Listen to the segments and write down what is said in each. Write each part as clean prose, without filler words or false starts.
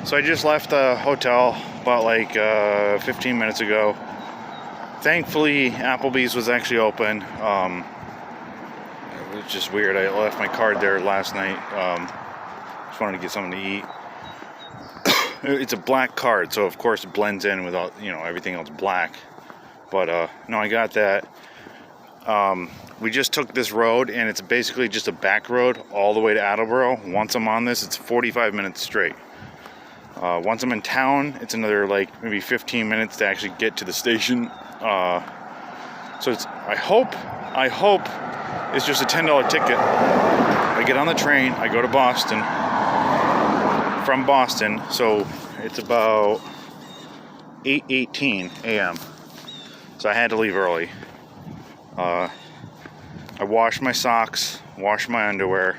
So I just left the hotel about like 15 minutes ago. Thankfully, Applebee's was actually open. It was just weird. I left my card there last night. Just wanted to get something to eat. It's a black card, so of course it blends in with all, everything else black. But no, I got that. We just took this road, and it's basically just a back road all the way to Attleboro. Once I'm on this, it's 45 minutes straight. Once I'm in town, it's another like maybe 15 minutes to actually get to the station. So it's, I hope it's just a $10 ticket. I get on the train, I go to Boston, from Boston, so it's about 8:18 a.m. So I had to leave early. I washed my socks, washed my underwear.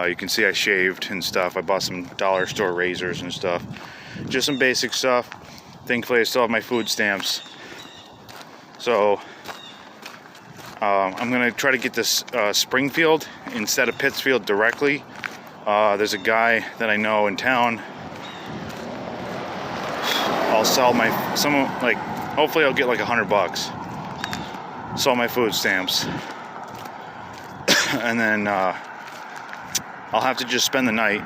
You can see I shaved and stuff. I bought some dollar store razors and stuff. Just some basic stuff. Thankfully, I still have my food stamps. So, I'm going to try to get this Springfield instead of Pittsfield directly. There's a guy that I know in town. I'll sell hopefully I'll get like $100. Sell my food stamps. And then, I'll have to just spend the night.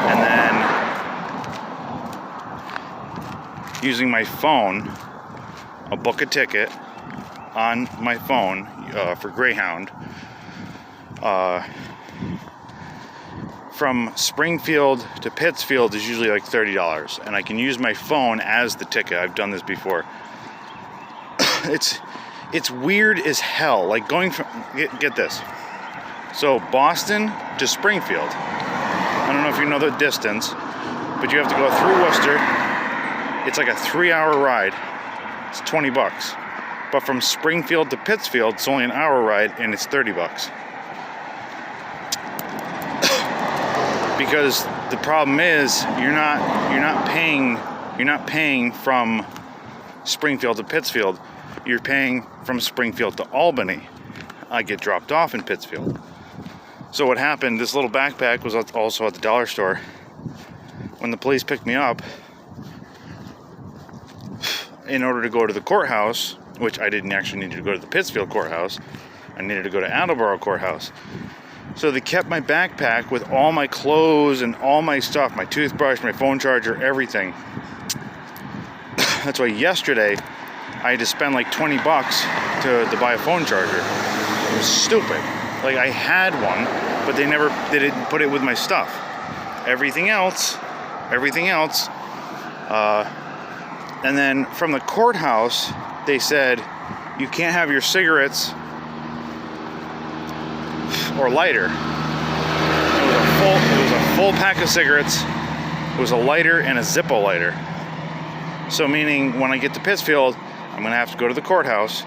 And then using my phone, I'll book a ticket on my phone for Greyhound. From Springfield to Pittsfield is usually like $30, and I can use my phone as the ticket. I've done this before. It's weird as hell. Like going from, get this. So Boston to Springfield. I don't know if you know the distance, but you have to go through Worcester. It's like a 3-hour ride. It's $20. But from Springfield to Pittsfield, it's only an hour ride, and it's $30. Because the problem is you're not paying from Springfield to Pittsfield. You're paying from Springfield to Albany. I get dropped off in Pittsfield. So what happened, this little backpack was also at the dollar store. When the police picked me up, in order to go to the courthouse, which I didn't actually need to go to the Pittsfield courthouse, I needed to go to Attleboro courthouse. So they kept my backpack with all my clothes and all my stuff, my toothbrush, my phone charger, everything. That's why yesterday I had to spend like $20 to buy a phone charger. It was stupid. Like I had one, but they didn't put it with my stuff. Everything else. And then from the courthouse, they said you can't have your cigarettes or lighter. It was a full pack of cigarettes. It was a lighter and a Zippo lighter. So meaning when I get to Pittsfield, I'm going to have to go to the courthouse,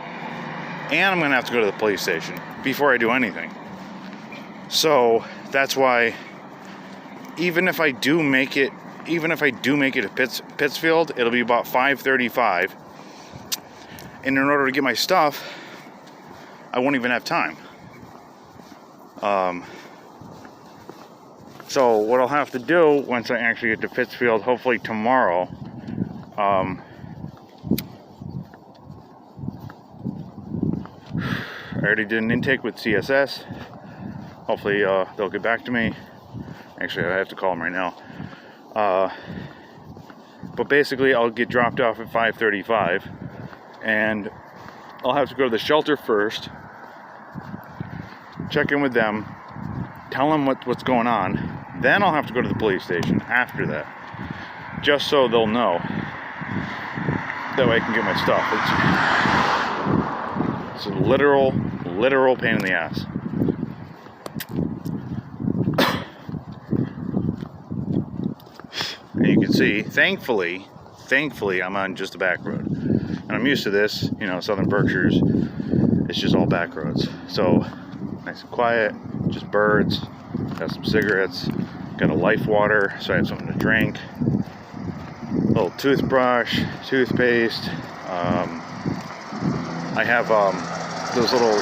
and I'm going to have to go to the police station before I do anything. So that's why even if I do make it to Pittsfield, it'll be about 5:35. And in order to get my stuff, I won't even have time. So what I'll have to do once I actually get to Pittsfield, hopefully tomorrow, I already did an intake with CSS. Hopefully they'll get back to me. Actually, I have to call them right now. But basically, I'll get dropped off at 5:35, and I'll have to go to the shelter first, check in with them, tell them what's going on. Then I'll have to go to the police station after that, just so they'll know. That way I can get my stuff. It's a literal pain in the ass. And you can see, thankfully, I'm on just a back road. And I'm used to this, Southern Berkshires, it's just all back roads. So, nice and quiet, just birds, got some cigarettes, got a Life water, so I have something to drink. A little toothbrush, toothpaste. I have those little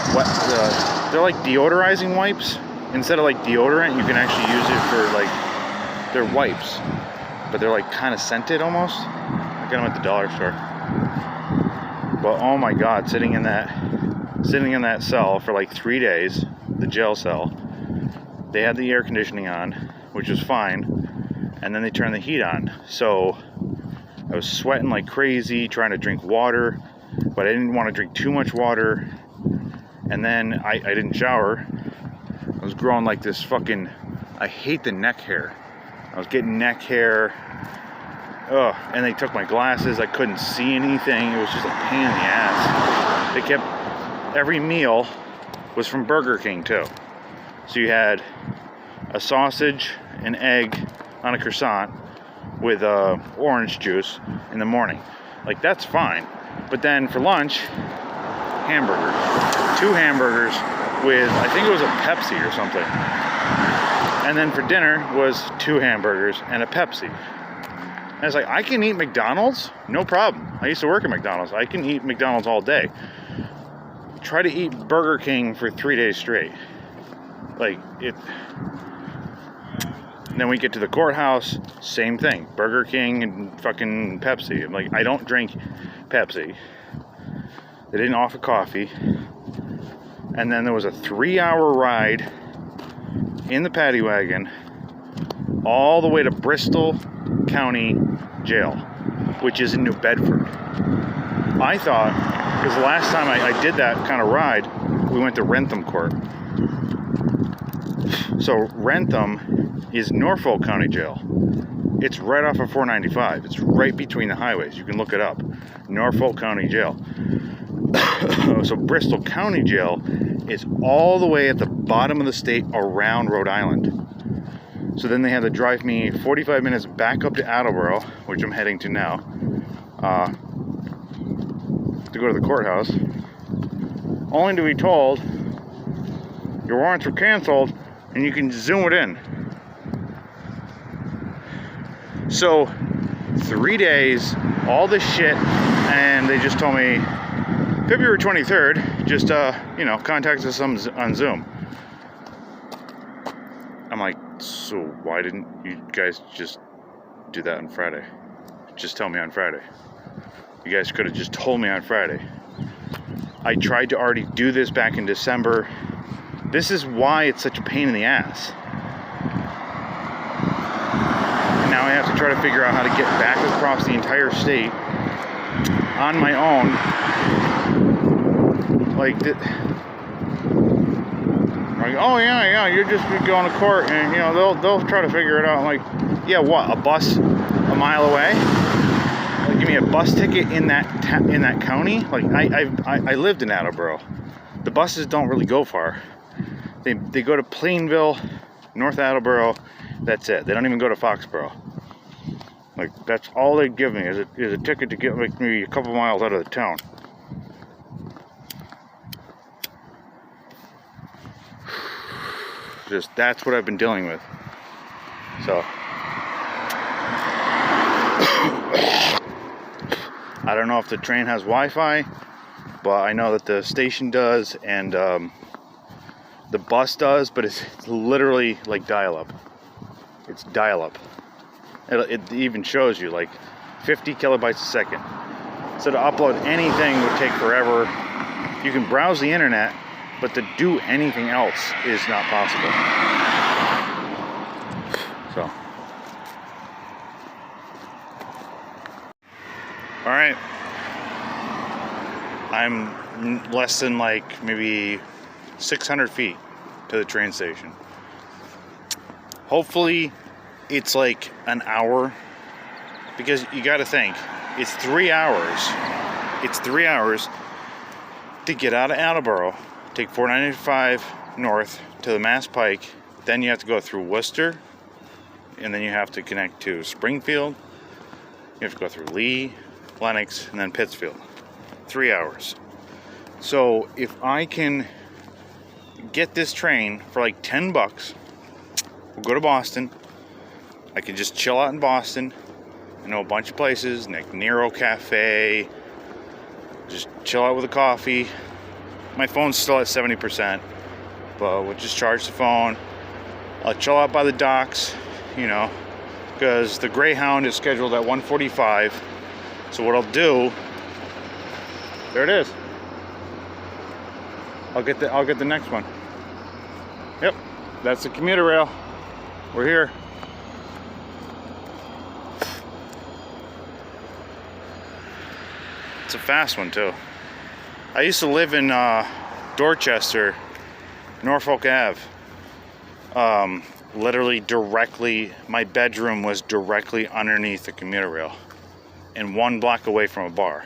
they're like deodorizing wipes. instead of like deodorant, you can actually use it for like, they're wipes, but they're like kind of scented almost. I got them at the dollar store. But oh my God, sitting in that cell for like 3 days, the jail cell. They had the air conditioning on, which was fine, and then they turned the heat on. So I was sweating like crazy, trying to drink water, but I didn't want to drink too much water. And then I didn't shower. I was growing like this fucking, I hate the neck hair. I was getting neck hair. Ugh, and they took my glasses. I couldn't see anything. It was just a pain in the ass. They kept, every meal was from Burger King too. So you had a sausage, an egg on a croissant with orange juice in the morning. Like, that's fine. But then for lunch, hamburger. 2 hamburgers with, I think it was a Pepsi or something. And then for dinner was 2 hamburgers and a Pepsi. And I was like, I can eat McDonald's, no problem. I used to work at McDonald's. I can eat McDonald's all day. Try to eat Burger King for 3 days straight. Like, it. Then we get to the courthouse, same thing. Burger King and fucking Pepsi. I'm like, I don't drink Pepsi. They didn't offer coffee. And then there was a 3-hour ride in the paddy wagon all the way to Bristol County Jail, which is in New Bedford. I thought, because the last time I did that kind of ride, we went to Rentham Court. So Rentham is Norfolk County Jail. It's right off of 495. It's right between the highways. You can look it up. Norfolk County Jail. So Bristol County Jail is all the way at the bottom of the state around Rhode Island. So then they had to drive me 45 minutes back up to Attleboro, which I'm heading to now, to go to the courthouse, only to be told your warrants were canceled and you can zoom it in. So 3 days, all this shit, and they just told me February 23rd, just contact us on Zoom. I'm like, so why didn't you guys just do that on Friday? Just tell me on Friday. You guys could have just told me on Friday. I tried to already do this back in December. This is why it's such a pain in the ass. And now I have to try to figure out how to get back across the entire state on my own. Like, oh yeah, you're just going to court, and they'll try to figure it out. I'm like, yeah, what? A bus a mile away? Like, give me a bus ticket in that county? Like, I lived in Attleboro. The buses don't really go far. They go to Plainville, North Attleboro. That's it. They don't even go to Foxborough. Like, that's all they give me is a ticket to get like maybe a couple miles out of the town. Just, that's what I've been dealing with. So I don't know if the train has Wi-Fi, but I know that the station does, and the bus does, but it's literally like dial-up. It's dial-up. It even shows you like 50 kilobytes a second. So to upload anything would take forever. You can browse the internet, but to do anything else is not possible. So, all right. I'm less than like maybe 600 feet to the train station. Hopefully it's like an hour, because you got to think, it's 3 hours. It's 3 hours to get out of Attleboro, take 495 north to the Mass Pike, then you have to go through Worcester, and then you have to connect to Springfield, you have to go through Lee, Lenox, and then Pittsfield. 3 hours. So if I can get this train for like $10, we'll go to Boston. I can just chill out in Boston. I know a bunch of places, like Nero Cafe, just chill out with a coffee. My phone's still at 70%, but we'll just charge the phone, I'll chill out by the docks, you know, because the Greyhound is scheduled at 1:45. So what I'll do, there it is. I'll get the next one. Yep, that's the commuter rail. We're here. It's a fast one too. I used to live in Dorchester, Norfolk Ave. Literally directly, my bedroom was directly underneath the commuter rail and 1 block away from a bar.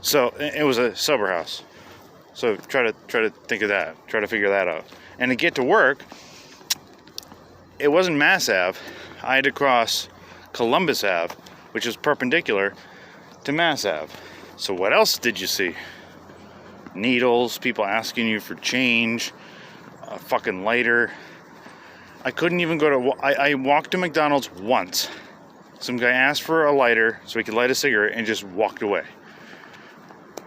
So it was a suburb house. So try to think of that. Try to figure that out. And to get to work, it wasn't Mass Ave. I had to cross Columbus Ave, which is perpendicular to Mass Ave. So what else did you see? Needles, people asking you for change, a fucking lighter. I couldn't even go to, I walked to McDonald's once. Some guy asked for a lighter so he could light a cigarette and just walked away.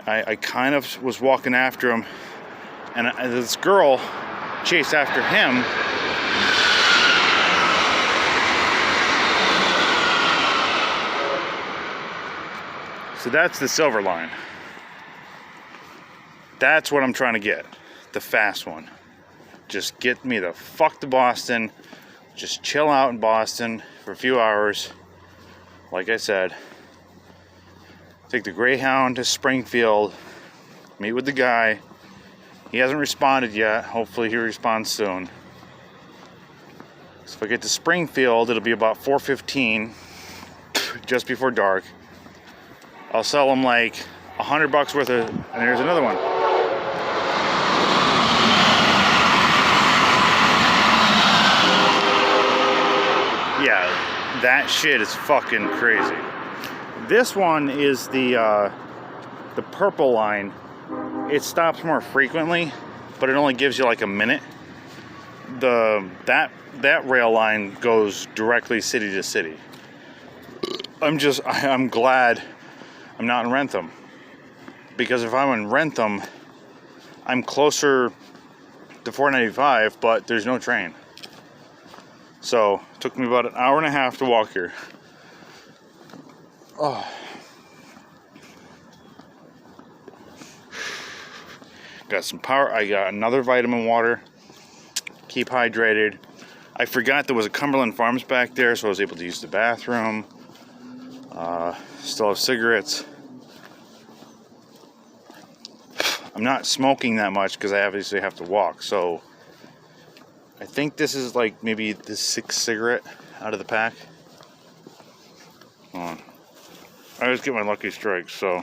I kind of was walking after him, and this girl chased after him. So that's the Silver Line. That's what I'm trying to get. The fast one. Just get me the fuck to Boston. Just chill out in Boston for a few hours. Like I said, take the Greyhound to Springfield, meet with the guy. He hasn't responded yet. Hopefully he responds soon. So if I get to Springfield, it'll be about 4:15, just before dark. I'll sell him like $100 worth of, and here's another one. Yeah, that shit is fucking crazy. This one is the Purple Line. It stops more frequently, but it only gives you like a minute. That rail line goes directly city to city. I'm glad I'm not in Rentham, because if I'm in Rentham, I'm closer to 495, but there's no train. So it took me about an hour and a half to walk here. Oh. Got some power. I got another vitamin water. Keep hydrated. I forgot there was a Cumberland Farms back there, so I was able to use the bathroom. Still have cigarettes. I'm not smoking that much because I obviously have to walk, so I think this is like maybe the 6th cigarette out of the pack. Hold on. I always get my lucky strikes, so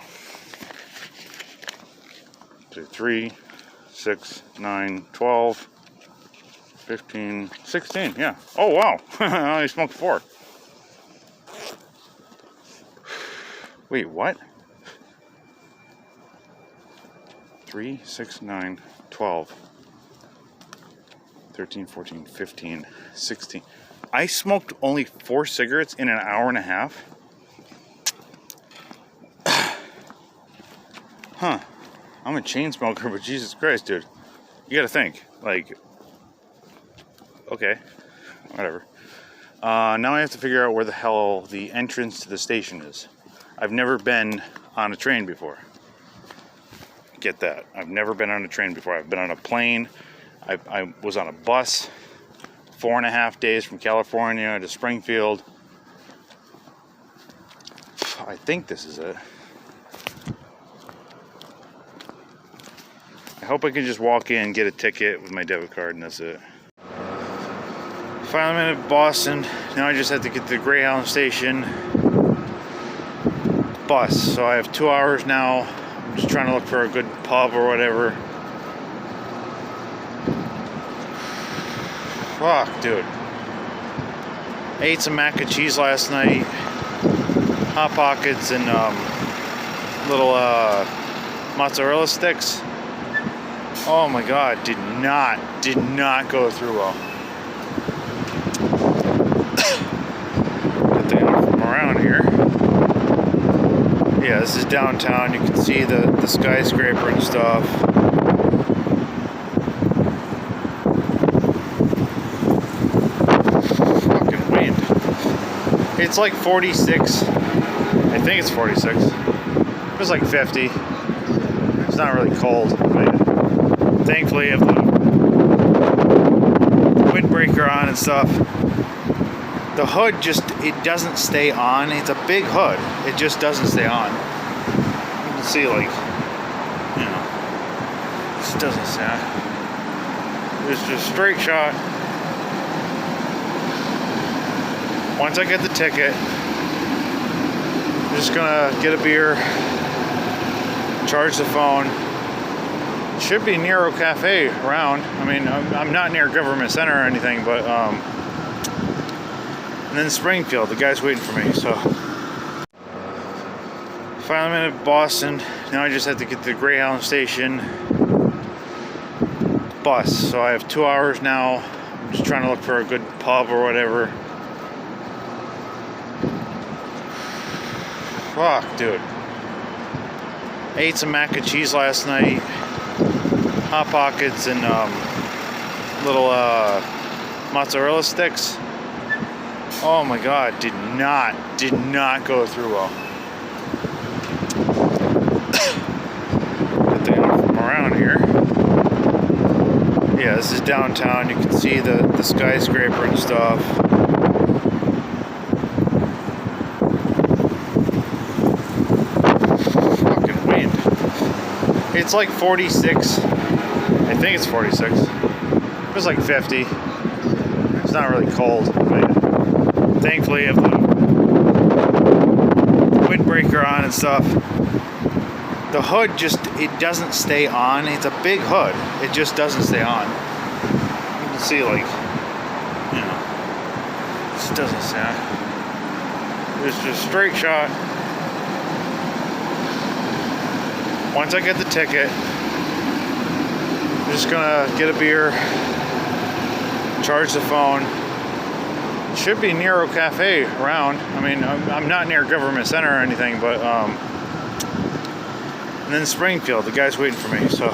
2, 3, 6, 9, 12, 15, 16, yeah. Oh wow, I only smoked 4. Wait, what? 3, 6, 9, 12, 13, 14, 15, 16. I smoked only 4 cigarettes in an hour and a half? Huh. I'm a chain smoker, but Jesus Christ, dude. You gotta think. Like, okay. Whatever. Now I have to figure out where the hell the entrance to the station is. I've never been on a train before. Get that. I've never been on a train before. I've been on a plane. I was on a bus 4.5 days from California to Springfield. I think this is it. I hope I can just walk in, get a ticket with my debit card, and that's it. Finally I'm in Boston. Now I just have to get to the Greyhound station. Bus. So I have 2 hours now. I'm just trying to look for a good pub or whatever. Fuck, dude. I ate some mac and cheese last night. Hot Pockets and little mozzarella sticks. Oh my god, did not go through well. Good thing I'm from around here. Yeah, this is downtown. You can see the skyscraper and stuff. It's like 46. I think it's 46. It was like 50. It's not really cold. But thankfully, I have the windbreaker on and stuff. The hood it doesn't stay on. It's a big hood. It just doesn't stay on. You can see, like, you know, it just doesn't stay on. It's just straight shot. Once I get the ticket, I'm just gonna get a beer, charge the phone. It should be Nero Cafe around. I mean, I'm not near Government Center or anything, but and then Springfield, the guy's waiting for me. So finally I'm in Boston. Now I just have to get to the Greyhound station bus. So I have 2 hours now. I'm just trying to look for a good pub or whatever. Fuck, dude. I ate some mac and cheese last night. Hot Pockets and little mozzarella sticks. Oh my god, did not go through well. Good thing I'm from around here. Yeah, this is downtown. You can see the skyscraper and stuff. Fucking wind. It's like 46. I think it's 46. It was like 50. It's not really cold. But thankfully, I have the windbreaker on and stuff. The hood it doesn't stay on. It's a big hood. It just doesn't stay on. You can see, like, you know, it just doesn't stay on. It's just straight shot. Once I get the ticket, I'm just gonna get a beer, charge the phone. It should be Nero Cafe around. I mean, I'm not near Government Center or anything, but and then Springfield, the guy's waiting for me. So